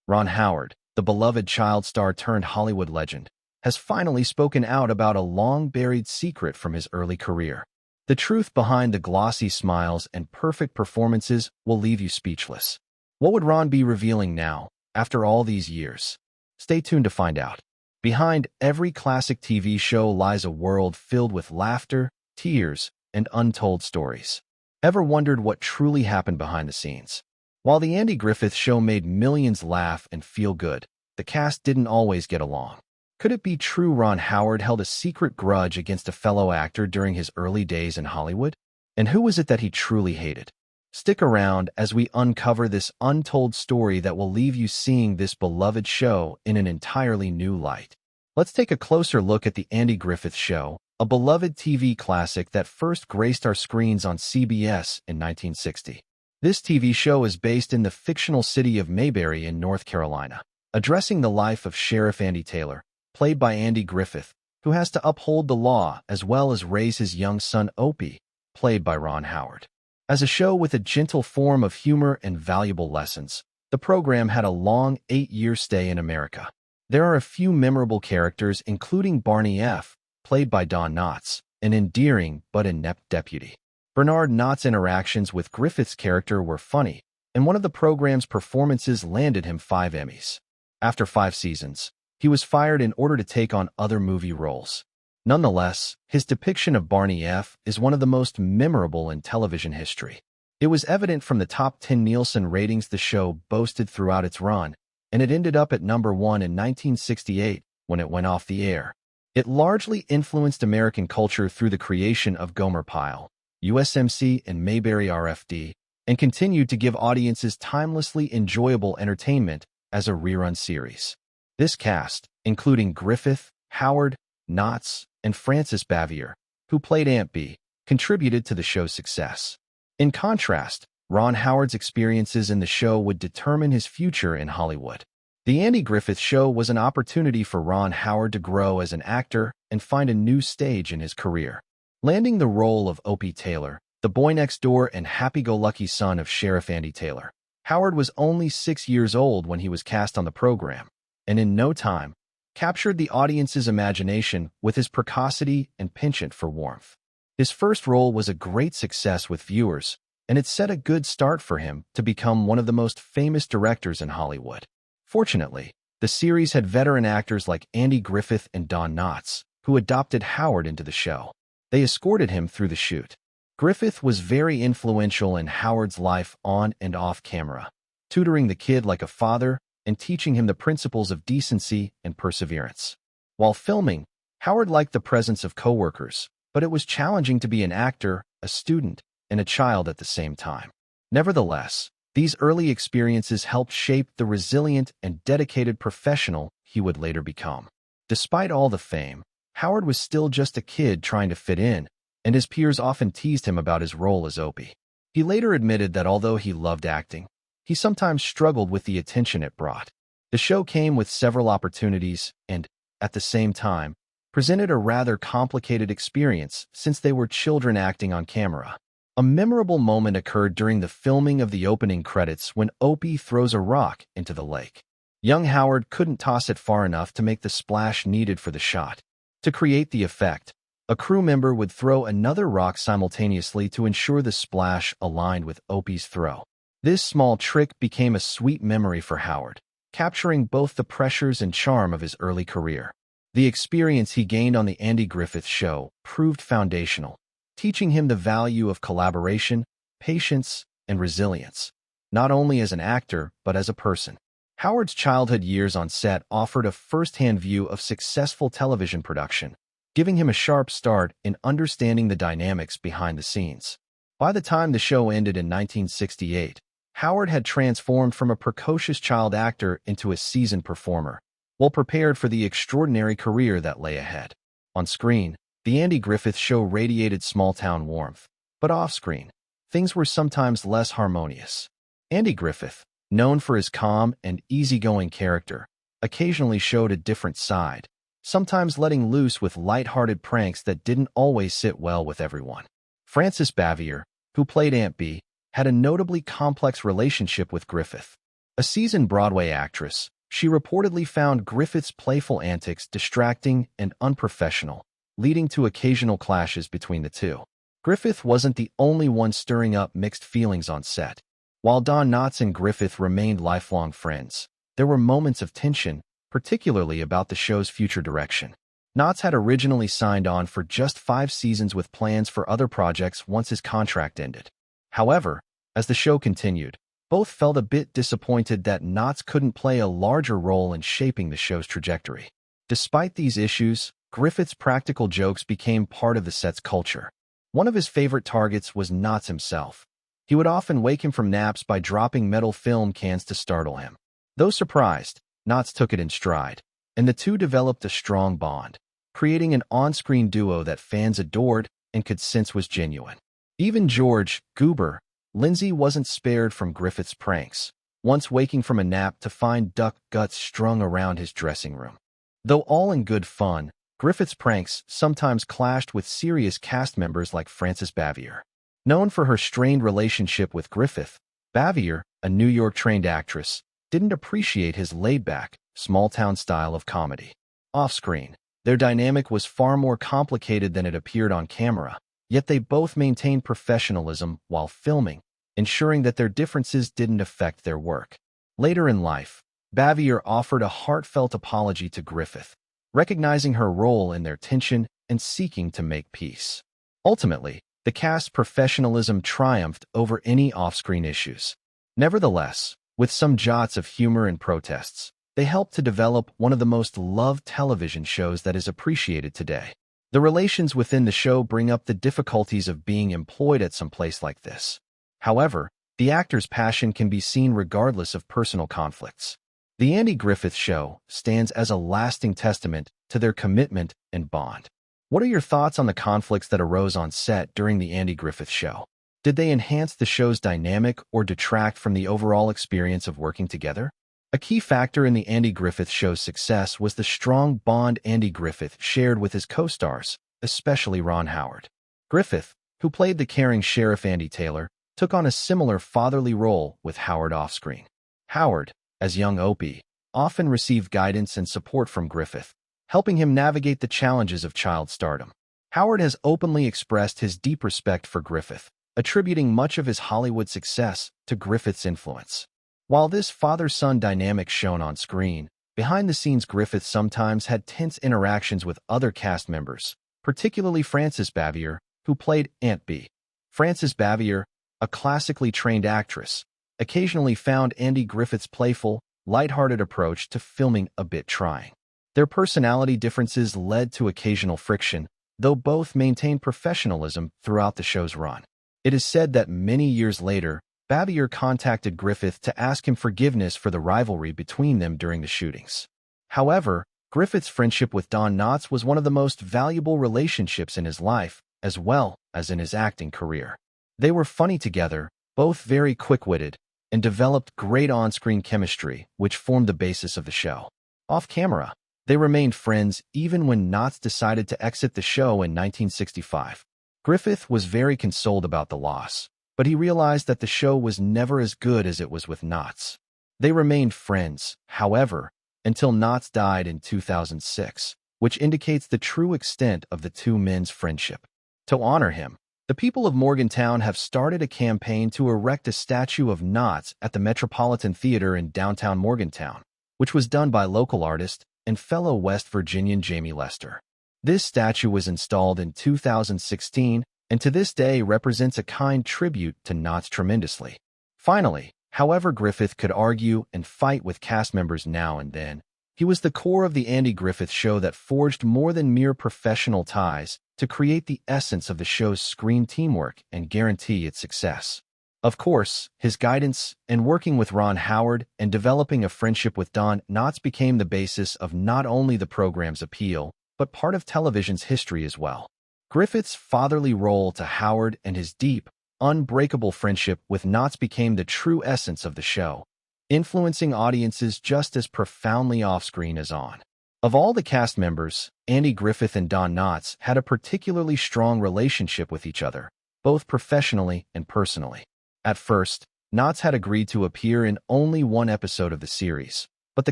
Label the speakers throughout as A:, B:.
A: Ron Howard, the beloved child star turned Hollywood legend, has finally spoken out about a long-buried secret from his early career. The truth behind the glossy smiles and perfect performances will leave you speechless. What would Ron be revealing now, after all these years? Stay tuned to find out. Behind every classic TV show lies a world filled with laughter, tears, and untold stories. Ever wondered what truly happened behind the scenes? While the Andy Griffith Show made millions laugh and feel good, the cast didn't always get along. Could it be true Ron Howard held a secret grudge against a fellow actor during his early days in Hollywood? And who was it that he truly hated? Stick around as we uncover this untold story that will leave you seeing this beloved show in an entirely new light. Let's take a closer look at the Andy Griffith Show, a beloved TV classic that first graced our screens on CBS in 1960. This TV show is based in the fictional city of Mayberry in North Carolina, addressing the life of Sheriff Andy Taylor, played by Andy Griffith, who has to uphold the law as well as raise his young son Opie, played by Ron Howard. As a show with a gentle form of humor and valuable lessons, the program had a long 8-year stay in America. There are a few memorable characters, including Barney F., played by Don Knotts, an endearing but inept deputy. Bernard Knotts' interactions with Griffith's character were funny, and one of the program's performances landed him 5 Emmys. After 5 seasons, he was fired in order to take on other movie roles. Nonetheless, his depiction of Barney F. is one of the most memorable in television history. It was evident from the top 10 Nielsen ratings the show boasted throughout its run, and it ended up at number 1 in 1968 when it went off the air. It largely influenced American culture through the creation of Gomer Pyle, USMC, and Mayberry RFD, and continued to give audiences timelessly enjoyable entertainment as a rerun series. This cast, including Griffith, Howard, Knotts, and Frances Bavier, who played Aunt Bee, contributed to the show's success. In contrast, Ron Howard's experiences in the show would determine his future in Hollywood. The Andy Griffith Show was an opportunity for Ron Howard to grow as an actor and find a new stage in his career. Landing the role of Opie Taylor, the boy next door and happy-go-lucky son of Sheriff Andy Taylor, Howard was only 6 years old when he was cast on the program, and in no time, captured the audience's imagination with his precocity and penchant for warmth. His first role was a great success with viewers, and it set a good start for him to become one of the most famous directors in Hollywood. Fortunately, the series had veteran actors like Andy Griffith and Don Knotts, who adopted Howard into the show. They escorted him through the shoot. Griffith was very influential in Howard's life on and off camera, tutoring the kid like a father and teaching him the principles of decency and perseverance. While filming, Howard liked the presence of coworkers, but it was challenging to be an actor, a student, and a child at the same time. Nevertheless, these early experiences helped shape the resilient and dedicated professional he would later become. Despite all the fame, Howard was still just a kid trying to fit in, and his peers often teased him about his role as Opie. He later admitted that although he loved acting, he sometimes struggled with the attention it brought. The show came with several opportunities and, at the same time, presented a rather complicated experience since they were children acting on camera. A memorable moment occurred during the filming of the opening credits when Opie throws a rock into the lake. Young Howard couldn't toss it far enough to make the splash needed for the shot. To create the effect, a crew member would throw another rock simultaneously to ensure the splash aligned with Opie's throw. This small trick became a sweet memory for Howard, capturing both the pressures and charm of his early career. The experience he gained on the Andy Griffith Show proved foundational, teaching him the value of collaboration, patience, and resilience, not only as an actor but as a person. Howard's childhood years on set offered a first-hand view of successful television production, giving him a sharp start in understanding the dynamics behind the scenes. By the time the show ended in 1968, Howard had transformed from a precocious child actor into a seasoned performer, well prepared for the extraordinary career that lay ahead. On screen, the Andy Griffith Show radiated small-town warmth, but off-screen, things were sometimes less harmonious. Andy Griffith, known for his calm and easygoing character, occasionally showed a different side, sometimes letting loose with light-hearted pranks that didn't always sit well with everyone. Frances Bavier, who played Aunt Bee, had a notably complex relationship with Griffith. A seasoned Broadway actress, she reportedly found Griffith's playful antics distracting and unprofessional, leading to occasional clashes between the two. Griffith wasn't the only one stirring up mixed feelings on set. While Don Knotts and Griffith remained lifelong friends, there were moments of tension, particularly about the show's future direction. Knotts had originally signed on for just 5 seasons with plans for other projects once his contract ended. However, as the show continued, both felt a bit disappointed that Knotts couldn't play a larger role in shaping the show's trajectory. Despite these issues, Griffith's practical jokes became part of the set's culture. One of his favorite targets was Knotts himself. He would often wake him from naps by dropping metal film cans to startle him. Though surprised, Knotts took it in stride, and the two developed a strong bond, creating an on-screen duo that fans adored and could sense was genuine. Even George "Goober" Lindsay wasn't spared from Griffith's pranks, once waking from a nap to find duck guts strung around his dressing room. Though all in good fun, Griffith's pranks sometimes clashed with serious cast members like Frances Bavier. Known for her strained relationship with Griffith, Bavier, a New York-trained actress, didn't appreciate his laid-back, small-town style of comedy. Off-screen, their dynamic was far more complicated than it appeared on camera, yet they both maintained professionalism while filming, ensuring that their differences didn't affect their work. Later in life, Bavier offered a heartfelt apology to Griffith, recognizing her role in their tension and seeking to make peace. Ultimately, the cast's professionalism triumphed over any off-screen issues. Nevertheless, with some jots of humor and protests, they helped to develop one of the most loved television shows that is appreciated today. The relations within the show bring up the difficulties of being employed at some place like this. However, the actors' passion can be seen regardless of personal conflicts. The Andy Griffith Show stands as a lasting testament to their commitment and bond. What are your thoughts on the conflicts that arose on set during the Andy Griffith Show? Did they enhance the show's dynamic or detract from the overall experience of working together? A key factor in the Andy Griffith Show's success was the strong bond Andy Griffith shared with his co-stars, especially Ron Howard. Griffith, who played the caring Sheriff Andy Taylor, took on a similar fatherly role with Howard off-screen. Howard, as young Opie, often received guidance and support from Griffith, helping him navigate the challenges of child stardom. Howard has openly expressed his deep respect for Griffith, attributing much of his Hollywood success to Griffith's influence. While this father-son dynamic shone on screen, behind the scenes Griffith sometimes had tense interactions with other cast members, particularly Frances Bavier, who played Aunt Bee. Frances Bavier, a classically trained actress, occasionally found Andy Griffith's playful, lighthearted approach to filming a bit trying. Their personality differences led to occasional friction, though both maintained professionalism throughout the show's run. It is said that many years later, Bavier contacted Griffith to ask him forgiveness for the rivalry between them during the shootings. However, Griffith's friendship with Don Knotts was one of the most valuable relationships in his life, as well as in his acting career. They were funny together, both very quick-witted, and developed great on-screen chemistry, which formed the basis of the show. Off-camera, they remained friends even when Knotts decided to exit the show in 1965. Griffith was very consoled about the loss, but he realized that the show was never as good as it was with Knotts. They remained friends, however, until Knotts died in 2006, which indicates the true extent of the two men's friendship. To honor him, the people of Morgantown have started a campaign to erect a statue of Knotts at the Metropolitan Theater in downtown Morgantown, which was done by local artist and fellow West Virginian Jamie Lester. This statue was installed in 2016 and to this day represents a kind tribute to Knotts tremendously. Finally, however Griffith could argue and fight with cast members now and then, he was the core of the Andy Griffith Show that forged more than mere professional ties to create the essence of the show's screen teamwork and guarantee its success. Of course, his guidance and working with Ron Howard and developing a friendship with Don Knotts became the basis of not only the program's appeal, but part of television's history as well. Griffith's fatherly role to Howard and his deep, unbreakable friendship with Knotts became the true essence of the show, influencing audiences just as profoundly off-screen as on. Of all the cast members, Andy Griffith and Don Knotts had a particularly strong relationship with each other, both professionally and personally. At first, Knotts had agreed to appear in only one episode of the series, but the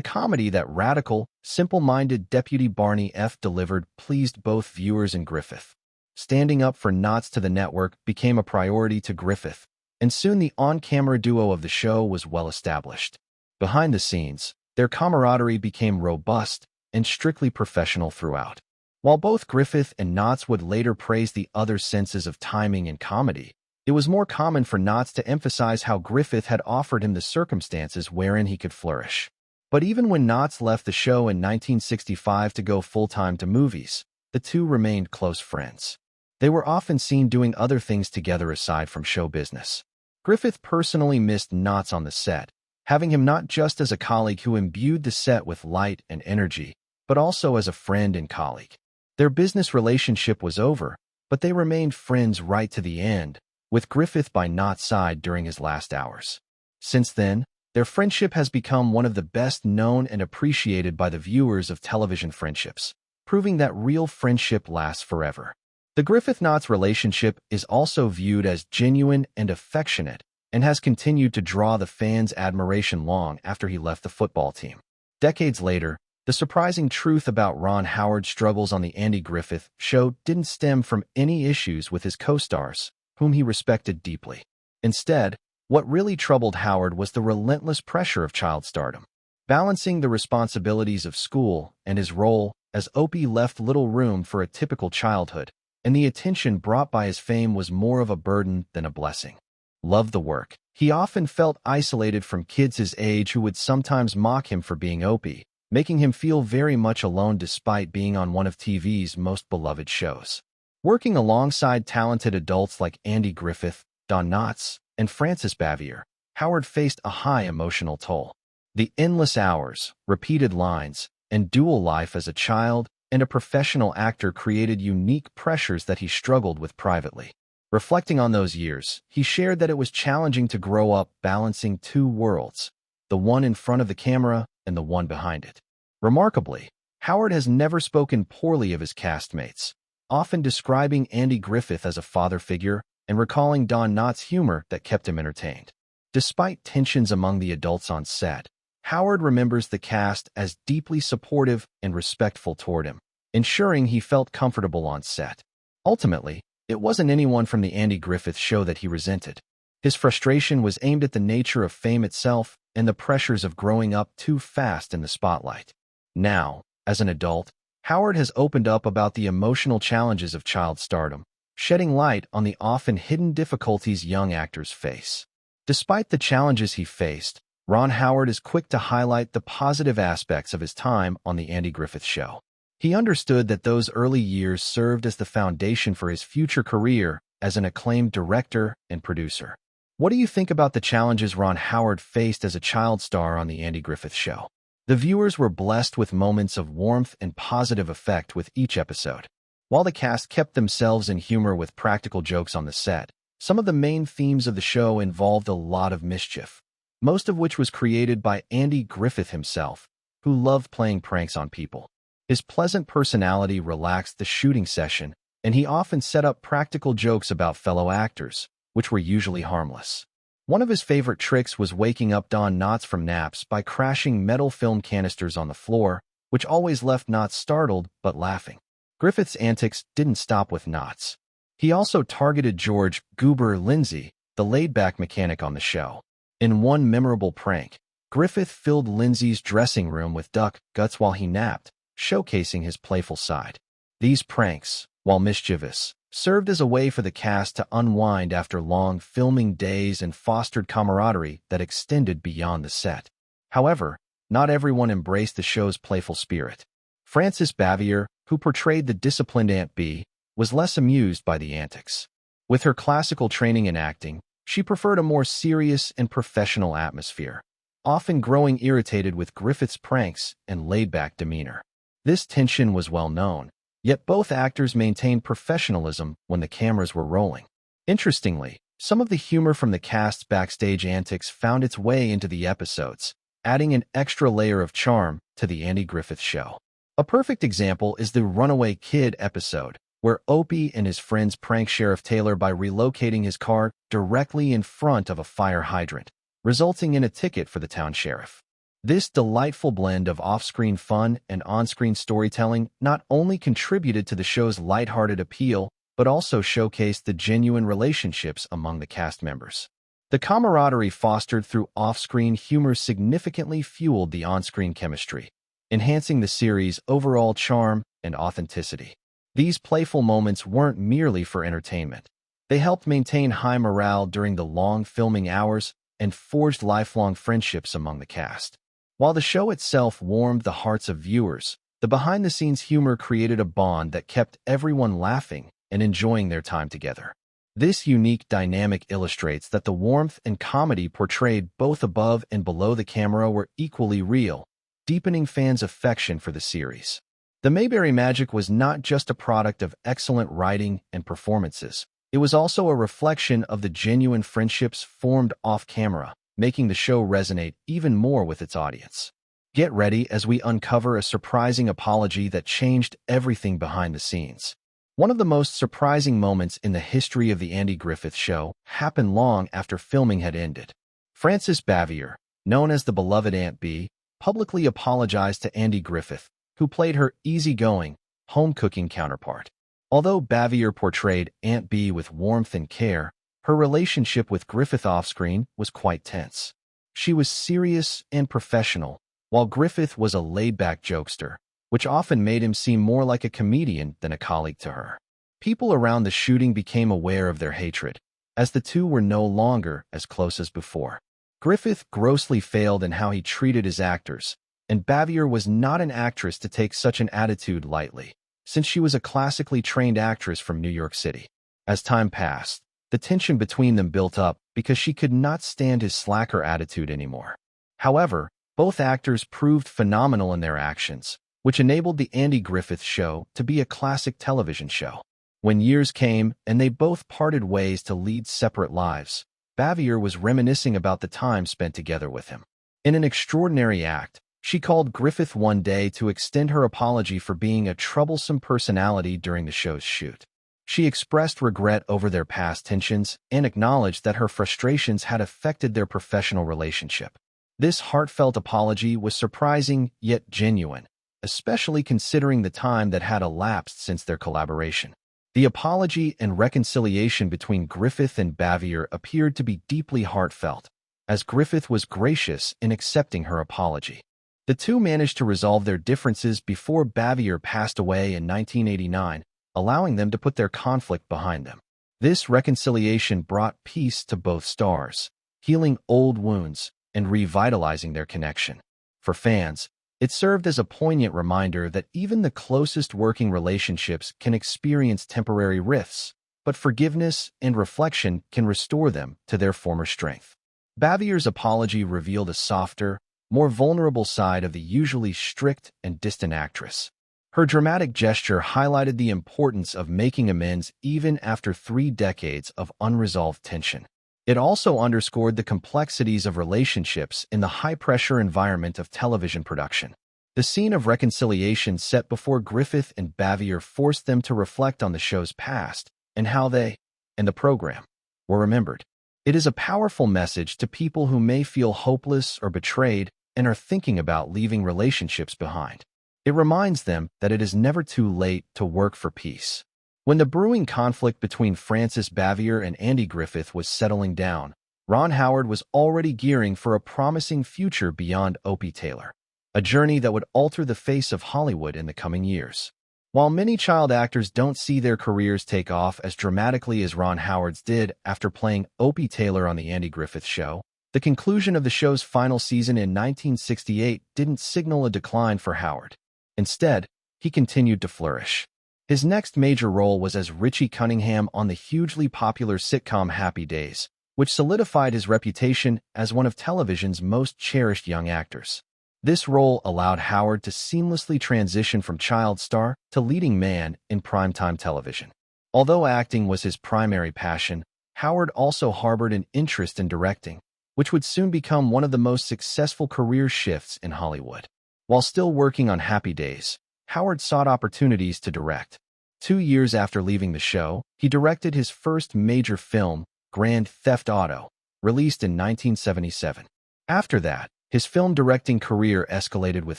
A: comedy that radical, simple-minded Deputy Barney F. delivered pleased both viewers and Griffith. Standing up for Knotts to the network became a priority to Griffith, and soon the on-camera duo of the show was well established. Behind the scenes, their camaraderie became robust and strictly professional throughout. While both Griffith and Knotts would later praise the other's senses of timing and comedy, it was more common for Knotts to emphasize how Griffith had offered him the circumstances wherein he could flourish. But even when Knotts left the show in 1965 to go full-time to movies, the two remained close friends. They were often seen doing other things together aside from show business. Griffith personally missed Knotts on the set, having him not just as a colleague who imbued the set with light and energy, but also as a friend and colleague. Their business relationship was over, but they remained friends right to the end, with Griffith by Knotts' side during his last hours. Since then, their friendship has become one of the best known and appreciated by the viewers of television friendships, proving that real friendship lasts forever. The Griffith-Knotts relationship is also viewed as genuine and affectionate and has continued to draw the fans' admiration long after he left the football team. Decades later, the surprising truth about Ron Howard's struggles on the Andy Griffith Show didn't stem from any issues with his co-stars, whom he respected deeply. Instead, what really troubled Howard was the relentless pressure of child stardom. Balancing the responsibilities of school and his role as Opie left little room for a typical childhood, and the attention brought by his fame was more of a burden than a blessing. Loved the work. He often felt isolated from kids his age who would sometimes mock him for being Opie, making him feel very much alone despite being on one of TV's most beloved shows. Working alongside talented adults like Andy Griffith, Don Knotts, and Frances Bavier, Howard faced a high emotional toll. The endless hours, repeated lines, and dual life as a child and a professional actor created unique pressures that he struggled with privately. Reflecting on those years, he shared that it was challenging to grow up balancing two worlds, the one in front of the camera and the one behind it. Remarkably, Howard has never spoken poorly of his castmates, often describing Andy Griffith as a father figure and recalling Don Knotts' humor that kept him entertained. Despite tensions among the adults on set, Howard remembers the cast as deeply supportive and respectful toward him, ensuring he felt comfortable on set. Ultimately, it wasn't anyone from the Andy Griffith Show that he resented. His frustration was aimed at the nature of fame itself and the pressures of growing up too fast in the spotlight. Now, as an adult, Howard has opened up about the emotional challenges of child stardom, shedding light on the often hidden difficulties young actors face. Despite the challenges he faced, Ron Howard is quick to highlight the positive aspects of his time on The Andy Griffith Show. He understood that those early years served as the foundation for his future career as an acclaimed director and producer. What do you think about the challenges Ron Howard faced as a child star on The Andy Griffith Show? The viewers were blessed with moments of warmth and positive effect with each episode. While the cast kept themselves in humor with practical jokes on the set, some of the main themes of the show involved a lot of mischief, most of which was created by Andy Griffith himself, who loved playing pranks on people. His pleasant personality relaxed the shooting session, and he often set up practical jokes about fellow actors, which were usually harmless. One of his favorite tricks was waking up Don Knotts from naps by crashing metal film canisters on the floor, which always left Knotts startled but laughing. Griffith's antics didn't stop with Knotts. He also targeted George "Goober" Lindsay, the laid-back mechanic on the show. In one memorable prank, Griffith filled Lindsay's dressing room with duck guts while he napped, showcasing his playful side. These pranks, while mischievous, served as a way for the cast to unwind after long filming days and fostered camaraderie that extended beyond the set. However, not everyone embraced the show's playful spirit. Frances Bavier, who portrayed the disciplined Aunt B, was less amused by the antics. With her classical training in acting, she preferred a more serious and professional atmosphere, often growing irritated with Griffith's pranks and laid-back demeanor. This tension was well known, yet both actors maintained professionalism when the cameras were rolling. Interestingly, some of the humor from the cast's backstage antics found its way into the episodes, adding an extra layer of charm to The Andy Griffith Show. A perfect example is the Runaway Kid episode, where Opie and his friends prank Sheriff Taylor by relocating his car directly in front of a fire hydrant, resulting in a ticket for the town sheriff. This delightful blend of off-screen fun and on-screen storytelling not only contributed to the show's lighthearted appeal, but also showcased the genuine relationships among the cast members. The camaraderie fostered through off-screen humor significantly fueled the on-screen chemistry, enhancing the series' overall charm and authenticity. These playful moments weren't merely for entertainment. They helped maintain high morale during the long filming hours and forged lifelong friendships among the cast. While the show itself warmed the hearts of viewers, the behind-the-scenes humor created a bond that kept everyone laughing and enjoying their time together. This unique dynamic illustrates that the warmth and comedy portrayed both above and below the camera were equally real, deepening fans' affection for the series. The Mayberry magic was not just a product of excellent writing and performances. It was also a reflection of the genuine friendships formed off-camera, making the show resonate even more with its audience. Get ready as we uncover a surprising apology that changed everything behind the scenes. One of the most surprising moments in the history of The Andy Griffith Show happened long after filming had ended. Frances Bavier, known as the beloved Aunt Bee, publicly apologized to Andy Griffith, who played her easygoing, home-cooking counterpart. Although Bavier portrayed Aunt Bee with warmth and care, her relationship with Griffith off-screen was quite tense. She was serious and professional, while Griffith was a laid-back jokester, which often made him seem more like a comedian than a colleague to her. People around the shooting became aware of their hatred, as the two were no longer as close as before. Griffith grossly failed in how he treated his actors, and Bavier was not an actress to take such an attitude lightly, since she was a classically trained actress from New York City. As time passed, the tension between them built up because she could not stand his slacker attitude anymore. However, both actors proved phenomenal in their actions, which enabled The Andy Griffith Show to be a classic television show. When years came and they both parted ways to lead separate lives, Bavier was reminiscing about the time spent together with him. In an extraordinary act, she called Griffith one day to extend her apology for being a troublesome personality during the show's shoot. She expressed regret over their past tensions and acknowledged that her frustrations had affected their professional relationship. This heartfelt apology was surprising yet genuine, especially considering the time that had elapsed since their collaboration. The apology and reconciliation between Griffith and Bavier appeared to be deeply heartfelt, as Griffith was gracious in accepting her apology. The two managed to resolve their differences before Bavier passed away in 1989, allowing them to put their conflict behind them. This reconciliation brought peace to both stars, healing old wounds and revitalizing their connection. For fans, it served as a poignant reminder that even the closest working relationships can experience temporary rifts, but forgiveness and reflection can restore them to their former strength. Bavier's apology revealed a softer, more vulnerable side of the usually strict and distant actress. Her dramatic gesture highlighted the importance of making amends even after 3 decades of unresolved tension. It also underscored the complexities of relationships in the high-pressure environment of television production. The scene of reconciliation set before Griffith and Bavier forced them to reflect on the show's past and how they, and the program, were remembered. It is a powerful message to people who may feel hopeless or betrayed and are thinking about leaving relationships behind. It reminds them that it is never too late to work for peace. When the brewing conflict between Frances Bavier and Andy Griffith was settling down, Ron Howard was already gearing for a promising future beyond Opie Taylor, a journey that would alter the face of Hollywood in the coming years. While many child actors don't see their careers take off as dramatically as Ron Howard's did after playing Opie Taylor on The Andy Griffith Show, the conclusion of the show's final season in 1968 didn't signal a decline for Howard. Instead, he continued to flourish. His next major role was as Richie Cunningham on the hugely popular sitcom Happy Days, which solidified his reputation as one of television's most cherished young actors. This role allowed Howard to seamlessly transition from child star to leading man in primetime television. Although acting was his primary passion, Howard also harbored an interest in directing, which would soon become one of the most successful career shifts in Hollywood. While still working on Happy Days, Howard sought opportunities to direct. 2 years after leaving the show, he directed his first major film, Grand Theft Auto, released in 1977. After that, his film directing career escalated with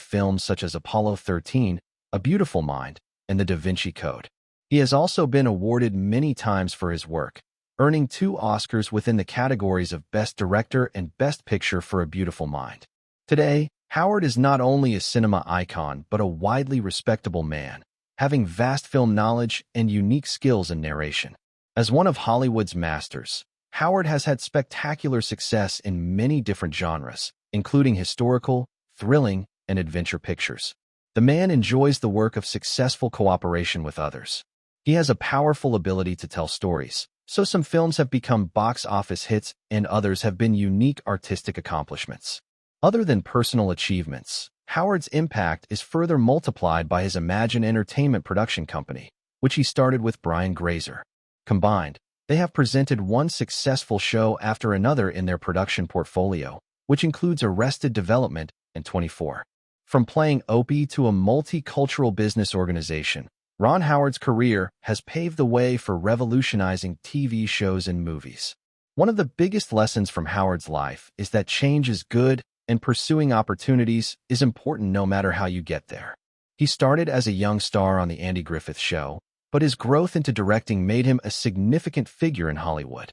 A: films such as Apollo 13, A Beautiful Mind, and The Da Vinci Code. He has also been awarded many times for his work, earning 2 Oscars within the categories of Best Director and Best Picture for A Beautiful Mind. Today, Howard is not only a cinema icon but a widely respectable man, having vast film knowledge and unique skills in narration. As one of Hollywood's masters, Howard has had spectacular success in many different genres, including historical, thrilling, and adventure pictures. The man enjoys the work of successful cooperation with others. He has a powerful ability to tell stories, so some films have become box office hits and others have been unique artistic accomplishments. Other than personal achievements, Howard's impact is further multiplied by his Imagine Entertainment production company, which he started with Brian Grazer. Combined, they have presented one successful show after another in their production portfolio, which includes Arrested Development and 24. From playing Opie to a multicultural business organization, Ron Howard's career has paved the way for revolutionizing TV shows and movies. One of the biggest lessons from Howard's life is that change is good and pursuing opportunities is important no matter how you get there. He started as a young star on The Andy Griffith Show, but his growth into directing made him a significant figure in Hollywood.